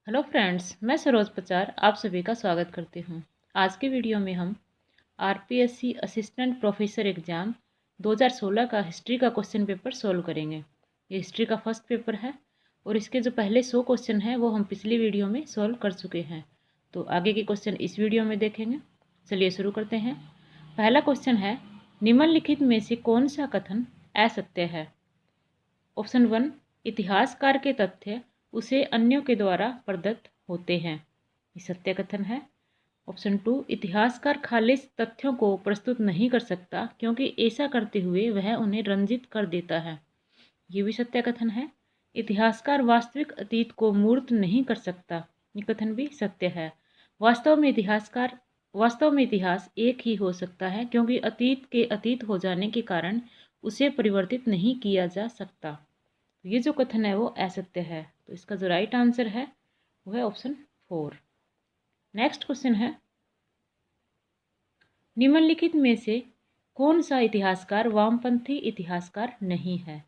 Hello friends, मैं सरोज पचार आप सभी का स्वागत करती हूँ। आज की वीडियो में हम आरपीएससी असिस्टेंट प्रोफेसर एग्ज़ाम 2016 का हिस्ट्री का क्वेश्चन पेपर सोल्व करेंगे। ये हिस्ट्री का फर्स्ट पेपर है और इसके जो पहले 100 क्वेश्चन हैं वो हम पिछली वीडियो में सोल्व कर चुके हैं। तो आगे के क्वेश्चन इस वीडियो में देखेंगे। चलिए शुरू करते हैं। पहला क्वेश्चन है, निम्नलिखित में से कौन सा कथन असत्य है? ऑप्शन 1, इतिहासकार के तथ्य उसे अन्यों के द्वारा प्रदत्त होते हैं, ये सत्य कथन है। ऑप्शन 2, इतिहासकार खालिस तथ्यों को प्रस्तुत नहीं कर सकता क्योंकि ऐसा करते हुए वह उन्हें रंजित कर देता है, ये भी सत्य कथन है। इतिहासकार वास्तविक अतीत को मूर्त नहीं कर सकता, ये कथन भी सत्य है। वास्तव में इतिहास एक ही हो सकता है क्योंकि अतीत के अतीत हो जाने के कारण उसे परिवर्तित नहीं किया जा सकता, ये जो कथन है वो असत्य है। तो इसका जो राइट आंसर है वो है ऑप्शन 4। नेक्स्ट क्वेश्चन है, निम्नलिखित में से कौन सा इतिहासकार वामपंथी इतिहासकार नहीं है?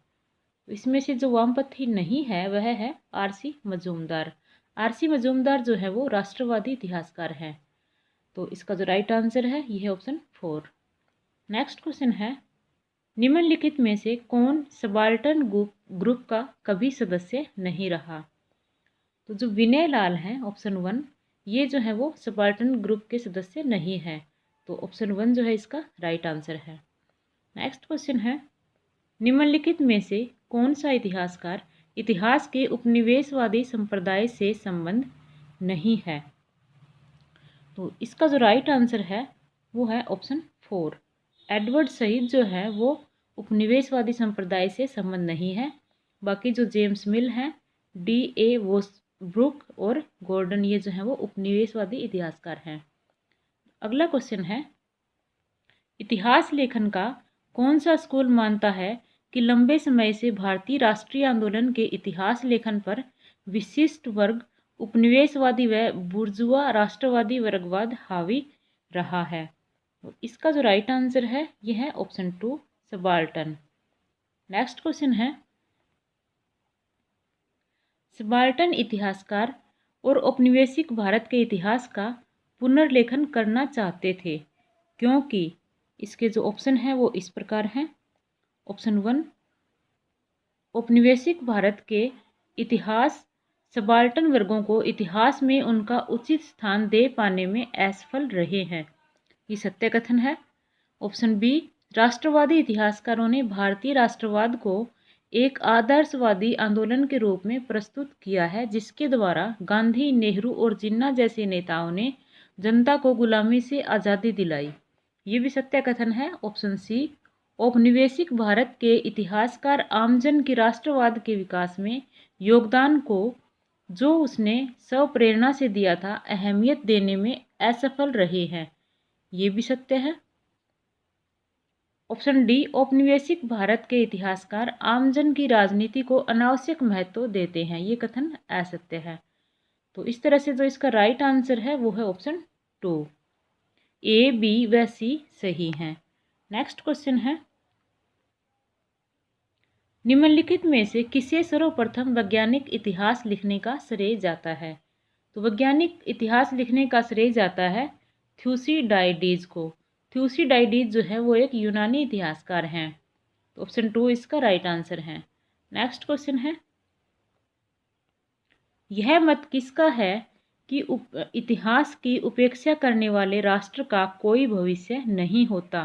तो इसमें से जो वामपंथी नहीं है वह है आरसी मजूमदार। आरसी मजूमदार जो है वो राष्ट्रवादी इतिहासकार है। तो इसका जो राइट आंसर है ये है ऑप्शन 4। नेक्स्ट क्वेश्चन है, निम्नलिखित में से कौन सबाल्टर्न ग्रुप का कभी सदस्य नहीं रहा? तो जो विनय लाल हैं ऑप्शन 1, ये जो है वो सबाल्टर्न ग्रुप के सदस्य नहीं है। तो ऑप्शन 1 जो है इसका राइट आंसर है। नेक्स्ट क्वेश्चन है, निम्नलिखित में से कौन सा इतिहासकार इतिहास के उपनिवेशवादी संप्रदाय से संबंध नहीं है? तो इसका जो राइट आंसर है वो है ऑप्शन 4। एडवर्ड सईद जो है वो उपनिवेशवादी संप्रदाय से संबंध नहीं है। बाकी जो जेम्स मिल हैं, डी.ए. वोसब्रुक और गॉर्डन, ये जो है वो उपनिवेशवादी इतिहासकार हैं। अगला क्वेश्चन है, इतिहास लेखन का कौन सा स्कूल मानता है कि लंबे समय से भारतीय राष्ट्रीय आंदोलन के इतिहास लेखन पर विशिष्ट वर्ग उपनिवेशवादी व बुर्जुआ राष्ट्रवादी वर्गवाद हावी रहा है? तो इसका जो राइट आंसर है यह है ऑप्शन 2, सबाल्टर्न। नेक्स्ट क्वेश्चन है, सबाल्टर्न इतिहासकार और औपनिवेशिक भारत के इतिहास का पुनर्लेखन करना चाहते थे क्योंकि इसके जो ऑप्शन है वो इस प्रकार हैं। ऑप्शन 1, औपनिवेशिक भारत के इतिहास सबाल्टर्न वर्गों को इतिहास में उनका उचित स्थान दे पाने में असफल रहे हैं, ये सत्य कथन है। ऑप्शन बी, राष्ट्रवादी इतिहासकारों ने भारतीय राष्ट्रवाद को एक आदर्शवादी आंदोलन के रूप में प्रस्तुत किया है जिसके द्वारा गांधी, नेहरू और जिन्ना जैसे नेताओं ने जनता को गुलामी से आज़ादी दिलाई, ये भी सत्य कथन है। ऑप्शन सी, औपनिवेशिक भारत के इतिहासकार आमजन की राष्ट्रवाद के विकास में योगदान को जो उसने स्वप्रेरणा से दिया था अहमियत देने में असफल रहे हैं, ये भी सत्य है। ऑप्शन डी, औपनिवेशिक भारत के इतिहासकार आमजन की राजनीति को अनावश्यक महत्व देते हैं, ये कथन असत्य है। तो इस तरह से जो इसका राइट आंसर है वो है ऑप्शन 2। ए, बी व सी सही हैं। नेक्स्ट क्वेश्चन है, निम्नलिखित में से किसे सर्वप्रथम वैज्ञानिक इतिहास लिखने का श्रेय जाता है? तो वैज्ञानिक इतिहास लिखने का श्रेय जाता है थ्यूसिडाइडीज को। थ्यूसिडाइडीज जो है वो एक यूनानी इतिहासकार हैं। तो ऑप्शन 2 इसका राइट आंसर है। नेक्स्ट क्वेश्चन है, यह मत किसका है कि इतिहास की उपेक्षा करने वाले राष्ट्र का कोई भविष्य नहीं होता?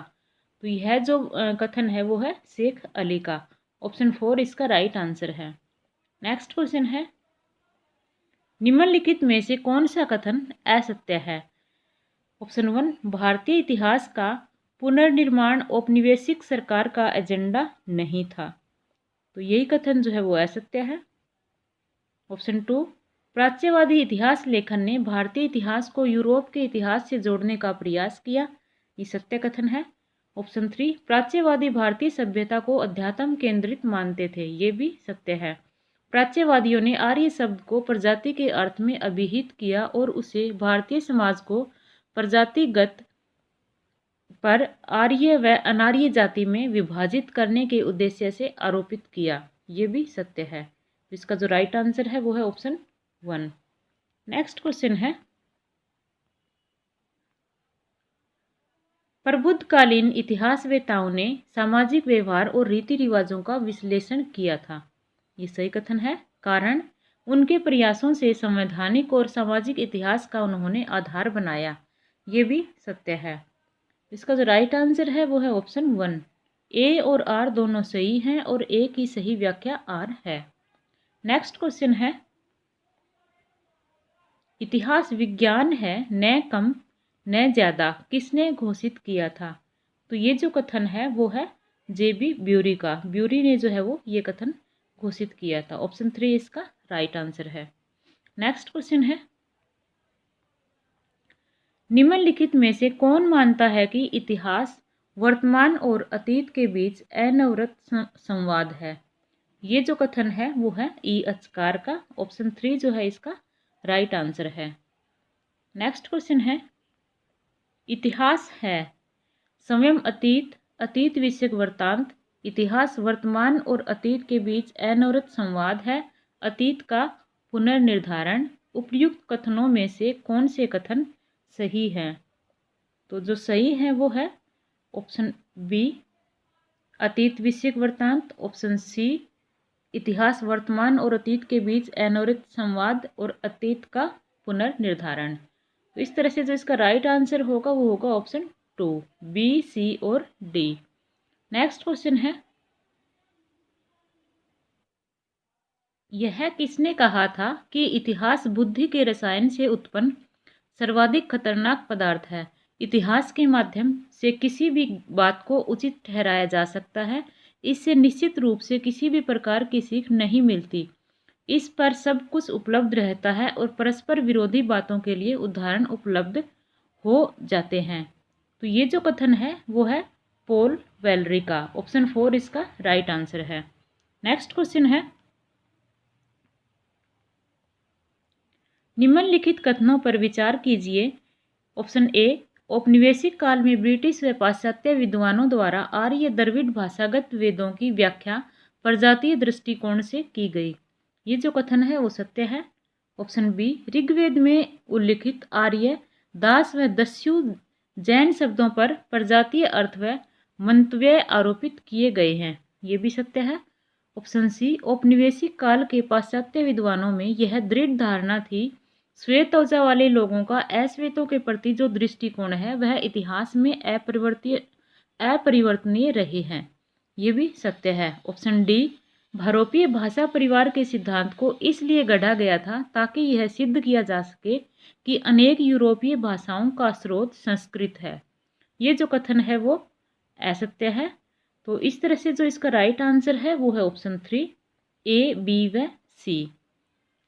तो यह जो कथन है वो है शेख अली का। ऑप्शन 4 इसका राइट आंसर है। नेक्स्ट क्वेश्चन है, निम्नलिखित में से कौन सा कथन असत्य है? ऑप्शन 1, भारतीय इतिहास का पुनर्निर्माण औपनिवेशिक सरकार का एजेंडा नहीं था, तो यही कथन जो है वो असत्य है। ऑप्शन 2, प्राच्यवादी इतिहास लेखन ने भारतीय इतिहास को यूरोप के इतिहास से जोड़ने का प्रयास किया, ये सत्य कथन है। ऑप्शन 3, प्राच्यवादी भारतीय सभ्यता को अध्यात्म केंद्रित मानते थे, ये भी सत्य है। प्राच्यवादियों ने आर्य शब्द को प्रजाति के अर्थ में अभिहित किया और उसे भारतीय समाज को प्रजातिगत पर आर्य व अनार्य जाति में विभाजित करने के उद्देश्य से आरोपित किया, ये भी सत्य है। इसका जो राइट आंसर है वो है ऑप्शन 1। नेक्स्ट क्वेश्चन है, प्रबुद्धकालीन इतिहासवेत्ताओं ने सामाजिक व्यवहार और रीति रिवाजों का विश्लेषण किया था। ये सही कथन है। कारण, उनके प्रयासों से संवैधानिक और सामाजिक इतिहास का उन्होंने आधार बनाया। ये भी सत्य है। इसका जो राइट आंसर है वो है ऑप्शन 1। ए और आर दोनों सही हैं और ए की सही व्याख्या आर है। नेक्स्ट क्वेश्चन है, इतिहास विज्ञान है न कम न ज़्यादा किसने घोषित किया था? तो ये जो कथन है वो है जेबी ब्यूरी का। ब्यूरी ने जो है वो ये कथन घोषित किया था। ऑप्शन 3 इसका राइट आंसर है। नेक्स्ट क्वेश्चन है, निम्नलिखित में से कौन मानता है कि इतिहास वर्तमान और अतीत के बीच अनवरत संवाद है? ये जो कथन है वो है ई अचकार का। ऑप्शन 3 जो है इसका राइट आंसर है। नेक्स्ट क्वेश्चन है, इतिहास है स्वयं अतीत, अतीत विषयक वृत्तांत, इतिहास वर्तमान और अतीत के बीच अनवरत संवाद है, अतीत का पुनर्निर्धारण। उपयुक्त कथनों में से कौन से कथन सही हैं? तो जो सही है वो है ऑप्शन बी, अतीत विषयक वृत्तांत। ऑप्शन सी, इतिहास वर्तमान और अतीत के बीच अनवरत संवाद और अतीत का पुनर्निर्धारण। तो इस तरह से जो इसका राइट आंसर होगा वो होगा ऑप्शन 2, बी, सी और डी। नेक्स्ट क्वेश्चन है, यह किसने कहा था कि इतिहास बुद्धि के रसायन से उत्पन्न सर्वाधिक खतरनाक पदार्थ है? इतिहास के माध्यम से किसी भी बात को उचित ठहराया जा सकता है। इससे निश्चित रूप से किसी भी प्रकार की सीख नहीं मिलती। इस पर सब कुछ उपलब्ध रहता है और परस्पर विरोधी बातों के लिए उदाहरण उपलब्ध हो जाते हैं। तो ये जो कथन है वो है पॉल वेलरी का। ऑप्शन 4 इसका राइट आंसर है। नेक्स्ट क्वेश्चन है, निम्नलिखित कथनों पर विचार कीजिए। ऑप्शन ए, औपनिवेशिक काल में ब्रिटिश व पाश्चात्य विद्वानों द्वारा आर्य द्रविड़ भाषागत वेदों की व्याख्या प्रजातीय दृष्टिकोण से की गई। ये जो कथन है वो सत्य है। ऑप्शन बी, ऋग्वेद में उल्लिखित आर्य, दास व दस्यु जैन शब्दों पर प्रजातीय अर्थ व मंतव्य आरोपित किए गए हैं। ये भी सत्य है। ऑप्शन सी, औपनिवेशिक काल के पाश्चात्य विद्वानों में यह दृढ़ धारणा थी श्वेत त्वचा वाले लोगों का अश्वेतों के प्रति जो दृष्टिकोण है वह इतिहास में अपरिवर्तनीय रहे हैं। ये भी सत्य है। ऑप्शन डी, भारोपीय भाषा परिवार के सिद्धांत को इसलिए गढ़ा गया था ताकि यह सिद्ध किया जा सके कि अनेक यूरोपीय भाषाओं का स्रोत संस्कृत है। ये जो कथन है वो असत्य है। तो इस तरह से जो इसका राइट आंसर है वो है ऑप्शन 3, ए, बी व सी।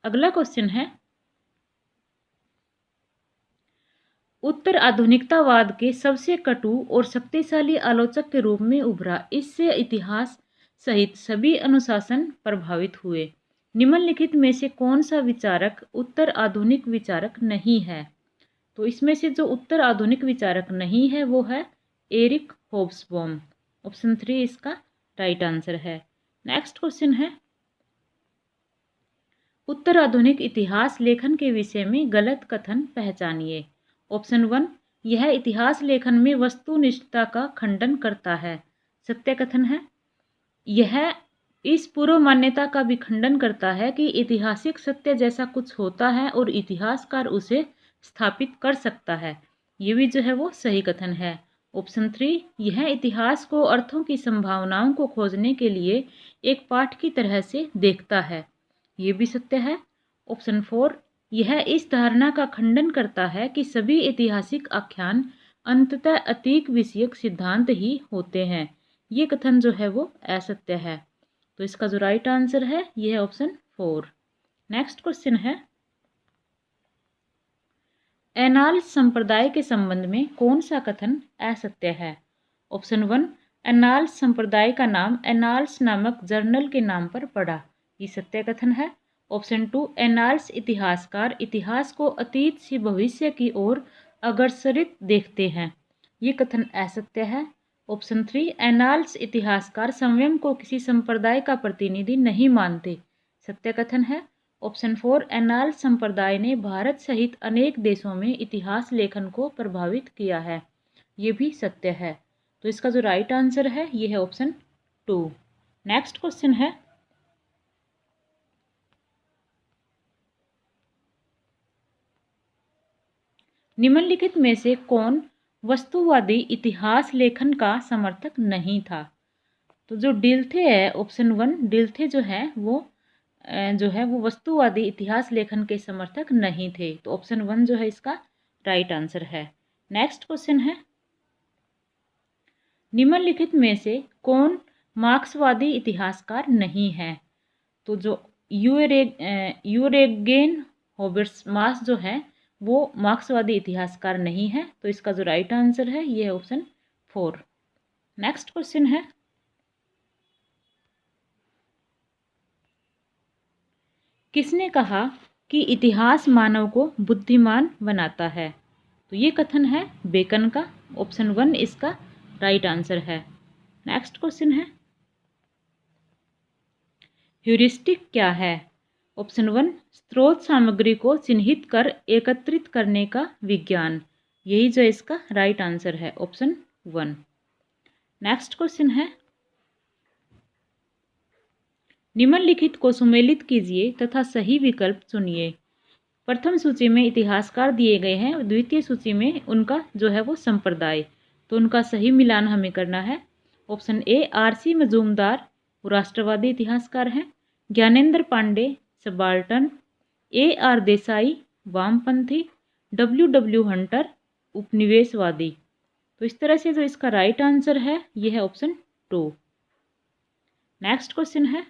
अगला क्वेश्चन है, उत्तर आधुनिकतावाद के सबसे कटु और शक्तिशाली आलोचक के रूप में उभरा। इससे इतिहास सहित सभी अनुशासन प्रभावित हुए। निम्नलिखित में से कौन सा विचारक उत्तर आधुनिक विचारक नहीं है? तो इसमें से जो उत्तर आधुनिक विचारक नहीं है वो है एरिक होब्सबॉम। ऑप्शन 3 इसका राइट आंसर है। नेक्स्ट क्वेश्चन है, उत्तर आधुनिक इतिहास लेखन के विषय में गलत कथन पहचानिए। ऑप्शन 1, यह इतिहास लेखन में वस्तुनिष्ठता का खंडन करता है। सत्य कथन है। यह इस पूर्व मान्यता का भी खंडन करता है कि ऐतिहासिक सत्य जैसा कुछ होता है और इतिहासकार उसे स्थापित कर सकता है। ये भी जो है वो सही कथन है। ऑप्शन 3, यह इतिहास को अर्थों की संभावनाओं को खोजने के लिए एक पाठ की तरह से देखता है। ये भी सत्य है। ऑप्शन 4, यह इस धारणा का खंडन करता है कि सभी ऐतिहासिक आख्यान अंततः अतीत विषयक सिद्धांत ही होते हैं। ये कथन जो है वो असत्य है। तो इसका जो राइट आंसर है ये है ऑप्शन 4। नेक्स्ट क्वेश्चन है, एनाल्स संप्रदाय के संबंध में कौन सा कथन असत्य है? ऑप्शन 1, एनाल्स संप्रदाय का नाम एनाल्स नामक जर्नल के नाम पर पड़ा। ये सत्य कथन है। ऑप्शन 2, एनाल्स इतिहासकार इतिहास को अतीत से भविष्य की ओर अग्रसरित देखते हैं। ये कथन असत्य है। ऑप्शन 3, एनाल्स इतिहासकार स्वयं को किसी संप्रदाय का प्रतिनिधि नहीं मानते। सत्य कथन है। ऑप्शन 4 एनाल संप्रदाय ने भारत सहित अनेक देशों में इतिहास लेखन को प्रभावित किया है। ये भी सत्य है। तो इसका जो राइट आंसर है ये है ऑप्शन 2। नेक्स्ट क्वेश्चन है, निम्नलिखित में से कौन वस्तुवादी इतिहास लेखन का समर्थक नहीं था? तो जो डिल्थे है, ऑप्शन 1 डिल्थे जो है वो वस्तुवादी इतिहास लेखन के समर्थक नहीं थे। तो ऑप्शन 1 जो है इसका राइट आंसर है। नेक्स्ट क्वेश्चन है, निम्नलिखित में से कौन मार्क्सवादी इतिहासकार नहीं है? तो जो यूरेगेन हॉबर्समास जो है वो मार्क्सवादी इतिहासकार नहीं है। तो इसका जो राइट आंसर है ये है ऑप्शन 4। नेक्स्ट क्वेश्चन है, किसने कहा कि इतिहास मानव को बुद्धिमान बनाता है? तो ये कथन है बेकन का। ऑप्शन 1 इसका राइट आंसर है। नेक्स्ट क्वेश्चन है, ह्यूरिस्टिक क्या है? ऑप्शन 1 स्रोत सामग्री को चिन्हित कर एकत्रित करने का विज्ञान। यही जो इसका राइट आंसर है, ऑप्शन 1। नेक्स्ट क्वेश्चन है, निम्नलिखित को सुमेलित कीजिए तथा सही विकल्प चुनिए। प्रथम सूची में इतिहासकार दिए गए हैं और द्वितीय सूची में उनका जो है वो संप्रदाय। तो उनका सही मिलान हमें करना है। ऑप्शन ए आरसी मजूमदार वो राष्ट्रवादी इतिहासकार हैं, ज्ञानेंद्र पांडे सबाल्टर्न, AR देसाई वामपंथी, WW हंटर उपनिवेशवादी। तो इस तरह से जो इसका राइट आंसर है ये है ऑप्शन 2। नेक्स्ट क्वेश्चन है,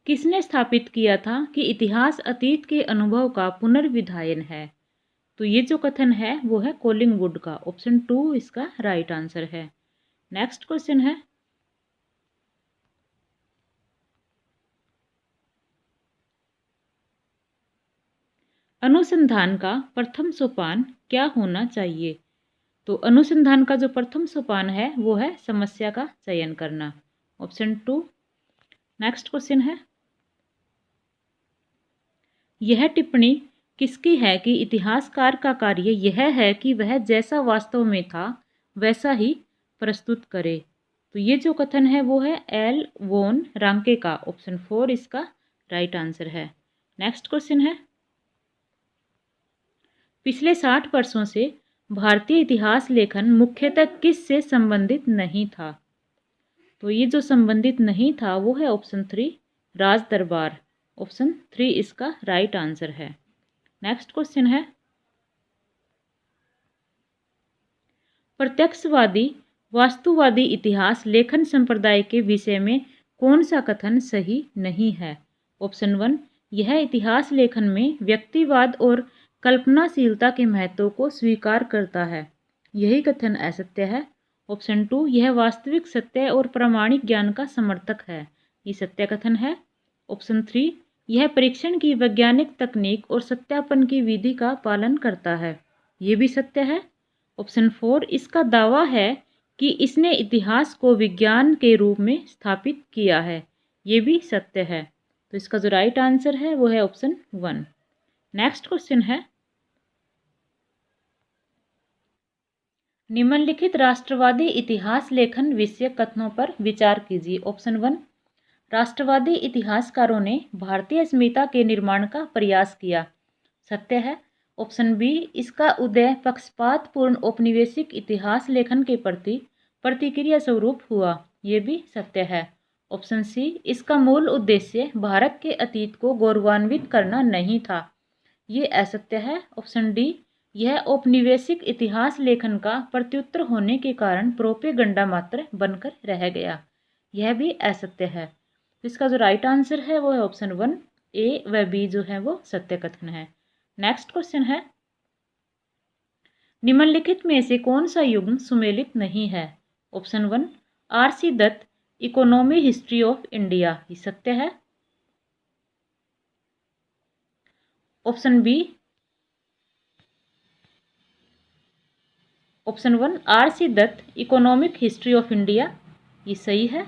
किसने स्थापित किया था कि इतिहास अतीत के अनुभव का पुनर्विधायन है? तो ये जो कथन है वो है कोलिंगवुड का। ऑप्शन 2 इसका राइट आंसर है। नेक्स्ट क्वेश्चन है, अनुसंधान का प्रथम सोपान क्या होना चाहिए? तो अनुसंधान का जो प्रथम सोपान है वो है समस्या का चयन करना। ऑप्शन 2। नेक्स्ट क्वेश्चन है, यह टिप्पणी किसकी है कि इतिहासकार का कार्य यह है कि वह जैसा वास्तव में था वैसा ही प्रस्तुत करे? तो ये जो कथन है वो है एल वोन रांके का। ऑप्शन 4 इसका राइट आंसर है। नेक्स्ट क्वेश्चन है, पिछले 60 वर्षों से भारतीय इतिहास लेखन मुख्यतः किस से संबंधित नहीं था? तो ये जो संबंधित नहीं था वो है ऑप्शन 3 राज दरबार। ऑप्शन 3 इसका राइट आंसर है। नेक्स्ट क्वेश्चन है, प्रत्यक्षवादी वास्तुवादी इतिहास लेखन संप्रदाय के विषय में कौन सा कथन सही नहीं है? ऑप्शन 1 यह इतिहास लेखन में व्यक्तिवाद और कल्पनाशीलता के महत्व को स्वीकार करता है। यही कथन असत्य है। ऑप्शन 2 यह वास्तविक सत्य और प्रामाणिक ज्ञान का समर्थक है। ये सत्य कथन है। ऑप्शन 3 यह परीक्षण की वैज्ञानिक तकनीक और सत्यापन की विधि का पालन करता है। ये भी सत्य है। ऑप्शन 4 इसका दावा है कि इसने इतिहास को विज्ञान के रूप में स्थापित किया है। ये भी सत्य है। तो इसका जो राइट आंसर है वो है ऑप्शन 1। नेक्स्ट क्वेश्चन है, निम्नलिखित राष्ट्रवादी इतिहास लेखन विषय कथनों पर विचार कीजिए। ऑप्शन 1 राष्ट्रवादी इतिहासकारों ने भारतीय अस्मिता के निर्माण का प्रयास किया। सत्य है। ऑप्शन बी इसका उदय पक्षपातपूर्ण औपनिवेशिक इतिहास लेखन के प्रति प्रतिक्रिया स्वरूप हुआ। ये भी सत्य है। ऑप्शन सी इसका मूल उद्देश्य भारत के अतीत को गौरवान्वित करना नहीं था। ये असत्य है। ऑप्शन डी यह औपनिवेशिक इतिहास लेखन का प्रत्युत्तर होने के कारण प्रोपेगंडा मात्र बनकर रह गया। यह भी असत्य है। इसका जो राइट आंसर है वो है ऑप्शन 1 ए व बी जो है वो सत्य कथन है। नेक्स्ट क्वेश्चन है, निम्नलिखित में से कौन सा युग्म सुमेलित नहीं है? Option 1 RC Dutt economy history of India. ये सत्य है। Option B option 1 RC Dutt economic history of India ये सही है।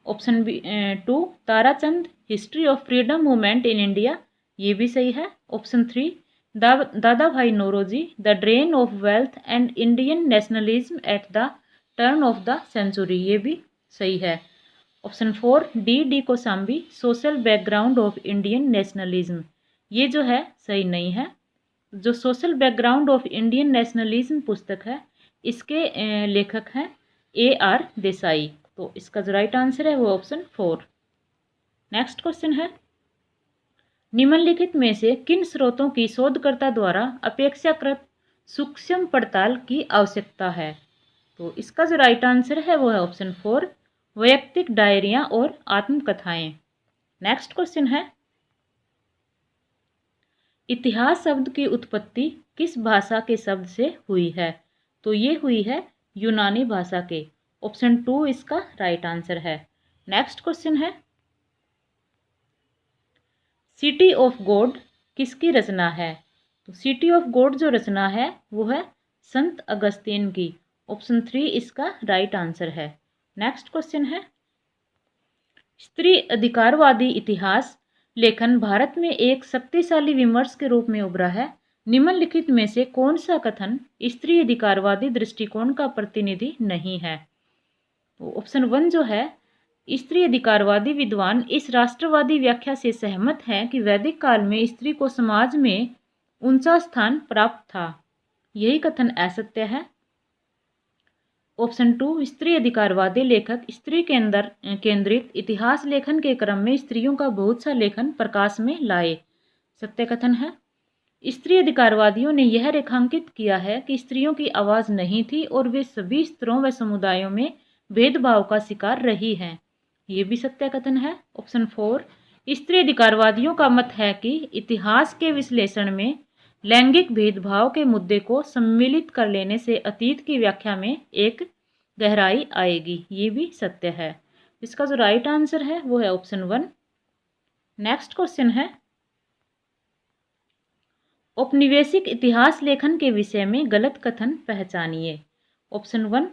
Option B 2 Tarachand, history of freedom movement in India, ये भी सही है। Option 3 Dadabhai Naoroji, the drain of wealth and Indian nationalism at the turn of the century, ये भी सही है। Option 4 D Kosambi, social background of Indian nationalism, ये जो है सही नहीं है। जो social background of Indian nationalism पुस्तक है, इसके लेखक हैं AR देसाई। तो इसका जो राइट आंसर है वो ऑप्शन 4। नेक्स्ट क्वेश्चन है, निम्नलिखित में से किन स्रोतों की शोधकर्ता द्वारा अपेक्षाकृत सूक्ष्म पड़ताल की आवश्यकता है? तो इसका जो राइट आंसर है वो है ऑप्शन 4, वैयक्तिक डायरियां और आत्मकथाएं। नेक्स्ट क्वेश्चन है, इतिहास शब्द की उत्पत्ति किस भाषा के शब्द से हुई है? तो ये हुई है यूनानी भाषा के। ऑप्शन 2 इसका राइट आंसर है। नेक्स्ट क्वेश्चन है, सिटी ऑफ गॉड किसकी रचना है? तो सिटी ऑफ गॉड जो रचना है वो है संत अगस्तीन की। ऑप्शन 3 इसका राइट आंसर है। नेक्स्ट क्वेश्चन है, स्त्री अधिकारवादी इतिहास लेखन भारत में एक शक्तिशाली विमर्श के रूप में उभरा है। निम्नलिखित में से कौन सा कथन स्त्री अधिकारवादी दृष्टिकोण का प्रतिनिधि नहीं है? तो ऑप्शन 1 जो है, स्त्री अधिकारवादी विद्वान इस राष्ट्रवादी व्याख्या से सहमत हैं कि वैदिक काल में स्त्री को समाज में ऊंचा स्थान प्राप्त था। यही कथन असत्य है। ऑप्शन 2 स्त्री अधिकारवादी लेखक स्त्री केंद्रित इतिहास लेखन के क्रम में स्त्रियों का बहुत सा लेखन प्रकाश में लाए। सत्य कथन है। स्त्री अधिकारवादियों ने यह रेखांकित किया है कि स्त्रियों की आवाज़ नहीं थी और वे सभी स्तरों व समुदायों में भेदभाव का शिकार रही हैं। ये भी सत्य कथन है। ऑप्शन 4 स्त्री अधिकारवादियों का मत है कि इतिहास के विश्लेषण में लैंगिक भेदभाव के मुद्दे को सम्मिलित कर लेने से अतीत की व्याख्या में एक गहराई आएगी। ये भी सत्य है। इसका जो राइट आंसर है वो है ऑप्शन 1। नेक्स्ट क्वेश्चन है, औपनिवेशिक इतिहास लेखन के विषय में गलत कथन पहचानिए। ऑप्शन 1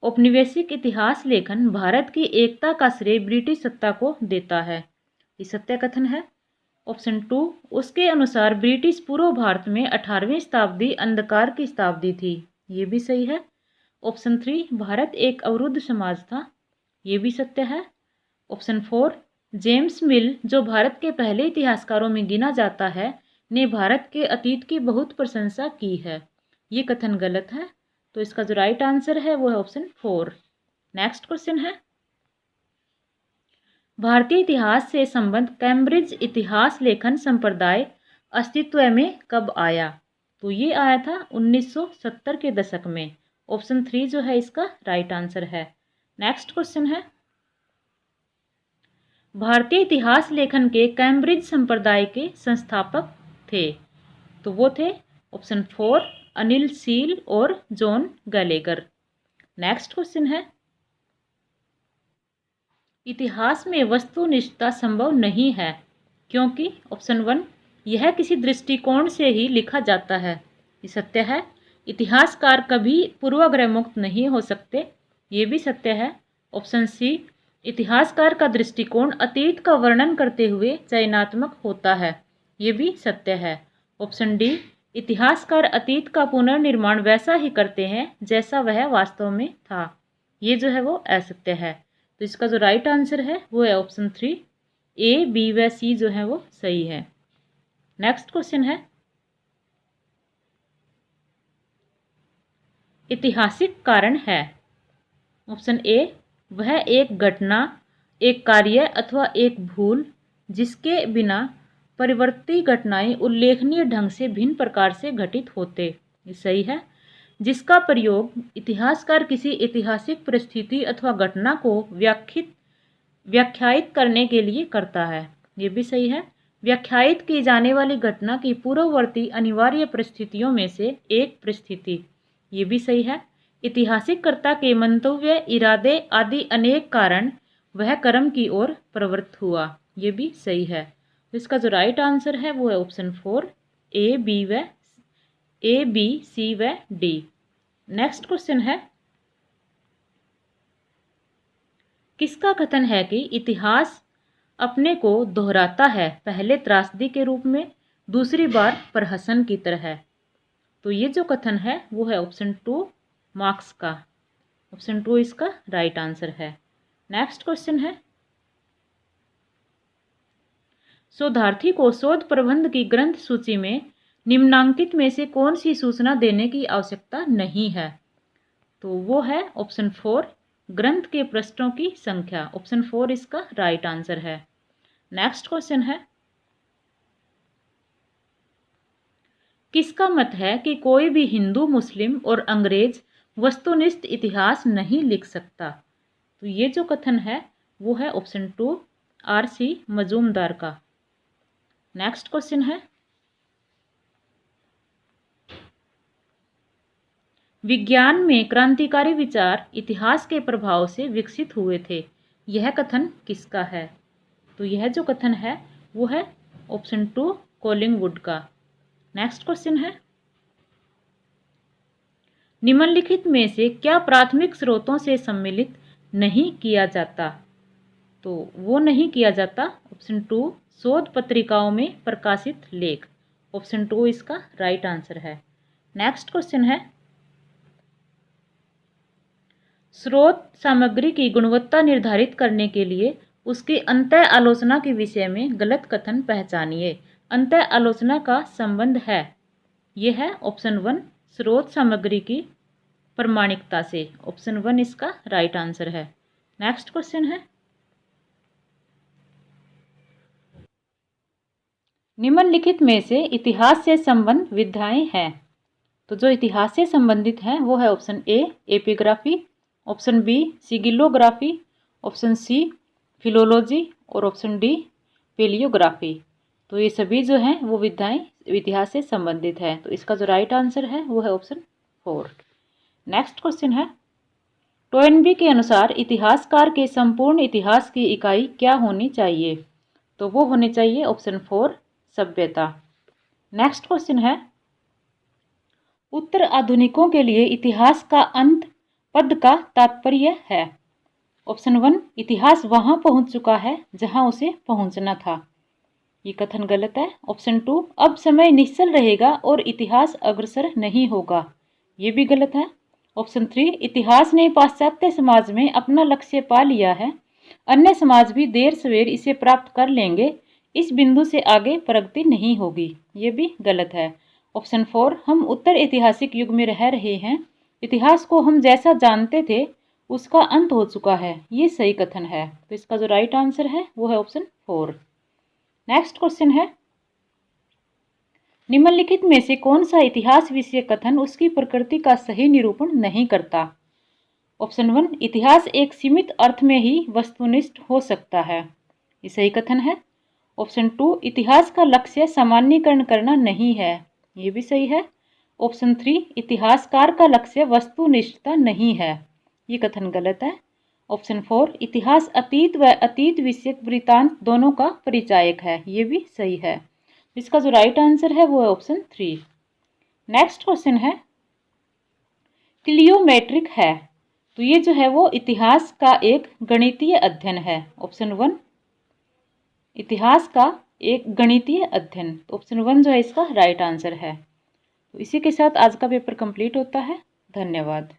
औपनिवेशिक इतिहास लेखन भारत की एकता का श्रेय ब्रिटिश सत्ता को देता है। ये सत्य कथन है। ऑप्शन 2 उसके अनुसार ब्रिटिश पूर्व भारत में 18वीं शताब्दी अंधकार की शताब्दी थी। ये भी सही है। ऑप्शन 3 भारत एक अवरुद्ध समाज था। ये भी सत्य है। ऑप्शन 4 जेम्स मिल, जो भारत के पहले इतिहासकारों में गिना जाता है, ने भारत के अतीत की बहुत प्रशंसा की है। ये कथन गलत है। तो इसका जो राइट आंसर है वो है ऑप्शन 4। नेक्स्ट क्वेश्चन है, भारतीय इतिहास से संबद्ध कैम्ब्रिज इतिहास लेखन संप्रदाय अस्तित्व में कब आया? तो ये आया था 1970 के दशक में। ऑप्शन 3 जो है इसका राइट आंसर है। नेक्स्ट क्वेश्चन है, भारतीय इतिहास लेखन के कैम्ब्रिज संप्रदाय के संस्थापक थे। तो वो थे ऑप्शन 4 अनिल सील और जॉन गैलेगर। नेक्स्ट क्वेश्चन है, इतिहास में वस्तुनिष्ठता संभव नहीं है क्योंकि ऑप्शन 1 यह किसी दृष्टिकोण से ही लिखा जाता है। ये सत्य है। इतिहासकार कभी पूर्वाग्रह मुक्त नहीं हो सकते। ये भी सत्य है। ऑप्शन सी इतिहासकार का दृष्टिकोण अतीत का वर्णन करते हुए चयनात्मक होता है। ये भी सत्य है। ऑप्शन डी इतिहासकार अतीत का पुनर्निर्माण वैसा ही करते हैं जैसा वह वास्तव में था। ये जो है वो असत्य है। तो इसका जो राइट आंसर है वो है ऑप्शन 3। A, B व C जो है वो सही है। नेक्स्ट क्वेश्चन है, ऐतिहासिक कारण है। ऑप्शन ए वह एक घटना, एक कार्य अथवा एक भूल जिसके बिना परिवर्ती घटनाएं उल्लेखनीय ढंग से भिन्न प्रकार से घटित होते। ये सही है। जिसका प्रयोग इतिहासकार किसी ऐतिहासिक परिस्थिति अथवा घटना को व्याख्यायित करने के लिए करता है। ये भी सही है। व्याख्यायित की जाने वाली घटना की पूर्ववर्ती अनिवार्य परिस्थितियों में से एक परिस्थिति। ये भी सही है। इतिहासिककर्ता के मंतव्य, इरादे आदि अनेक कारण वह कर्म की ओर प्रवृत्त हुआ। ये भी सही है। इसका जो राइट आंसर है वो है ऑप्शन 4 A, B, C व D। नेक्स्ट क्वेश्चन है, किसका कथन है कि इतिहास अपने को दोहराता है, पहले त्रासदी के रूप में, दूसरी बार प्रहसन की तरह। तो ये जो कथन है वो है ऑप्शन 2 मार्क्स का। ऑप्शन 2 इसका राइट आंसर है। नेक्स्ट क्वेश्चन है, शोधार्थी को शोध प्रबंध की ग्रंथ सूची में निम्नांकित में से कौन सी सूचना देने की आवश्यकता नहीं है? तो वो है ऑप्शन 4 ग्रंथ के पृष्ठों की संख्या। ऑप्शन 4 इसका राइट आंसर है। नेक्स्ट क्वेश्चन है, किसका मत है कि कोई भी हिंदू, मुस्लिम और अंग्रेज वस्तुनिष्ठ इतिहास नहीं लिख सकता? तो ये जो कथन है वो है ऑप्शन 2 आर.सी. मजूमदार का। नेक्स्ट क्वेश्चन है, विज्ञान में क्रांतिकारी विचार इतिहास के प्रभाव से विकसित हुए थे, यह कथन किसका है? तो यह जो कथन है वो है ऑप्शन 2 कोलिंगवुड का। नेक्स्ट क्वेश्चन है, निम्नलिखित में से क्या प्राथमिक स्रोतों से सम्मिलित नहीं किया जाता? तो वो नहीं किया जाता ऑप्शन 2 शोध पत्रिकाओं में प्रकाशित लेख। ऑप्शन 2 इसका राइट आंसर है। नेक्स्ट क्वेश्चन है, स्रोत सामग्री की गुणवत्ता निर्धारित करने के लिए उसकी अंतः आलोचना के विषय में गलत कथन पहचानिए। अंतः आलोचना का संबंध है, यह है ऑप्शन 1 स्रोत सामग्री की प्रमाणिकता से। ऑप्शन 1 इसका राइट आंसर है। नेक्स्ट क्वेश्चन है, निम्नलिखित में से इतिहास से संबंध विधाएं हैं। तो जो इतिहास से संबंधित हैं वो है option A epigraphy, option B sigillography, option C philology और ऑप्शन डी पेलियोग्राफी। तो ये सभी जो हैं वो विधाएं इतिहास से संबंधित है। तो इसका जो राइट आंसर है वो है ऑप्शन 4। नेक्स्ट क्वेश्चन है, टोयनबी के अनुसार इतिहासकार के संपूर्ण इतिहास की इकाई क्या होनी चाहिए? तो वो होनी चाहिए ऑप्शन 4 सभ्यता। नेक्स्ट क्वेश्चन है, उत्तर आधुनिकों के लिए इतिहास का अंत पद का तात्पर्य है। ऑप्शन 1 इतिहास वहां पहुंच चुका है जहां उसे पहुंचना था, ये कथन गलत है। ऑप्शन 2 अब समय निश्चल रहेगा और इतिहास अग्रसर नहीं होगा, ये भी गलत है। ऑप्शन 3 इतिहास ने पाश्चात्य समाज में अपना लक्ष्य पा लिया है, अन्य समाज भी देर सवेर इसे प्राप्त कर लेंगे, इस बिंदु से आगे प्रगति नहीं होगी, ये भी गलत है। ऑप्शन 4 हम उत्तर ऐतिहासिक युग में रह रहे हैं, इतिहास को हम जैसा जानते थे उसका अंत हो चुका है, ये सही कथन है। तो इसका जो राइट आंसर है वो है ऑप्शन 4। नेक्स्ट क्वेश्चन है, निम्नलिखित में से कौन सा इतिहास विषय कथन उसकी प्रकृति का सही निरूपण नहीं करता? ऑप्शन 1 इतिहास एक सीमित अर्थ में ही वस्तुनिष्ठ हो सकता है, ये सही कथन है। ऑप्शन 2 इतिहास का लक्ष्य सामान्यीकरण करना नहीं है, ये भी सही है। ऑप्शन 3 इतिहासकार का लक्ष्य वस्तुनिष्ठता नहीं है, ये कथन गलत है। ऑप्शन 4 इतिहास अतीत व अतीत विषयक वृत्तांत दोनों का परिचायक है, ये भी सही है। इसका जो राइट आंसर है वो है ऑप्शन 3। नेक्स्ट क्वेश्चन है, क्लियोमेट्रिक है, तो ये जो है वो इतिहास का एक गणितीय अध्ययन है। ऑप्शन 1 इतिहास का एक गणितीय अध्ययन, तो ऑप्शन 1 जो है इसका राइट आंसर है। तो इसी के साथ आज का पेपर कंप्लीट होता है। धन्यवाद।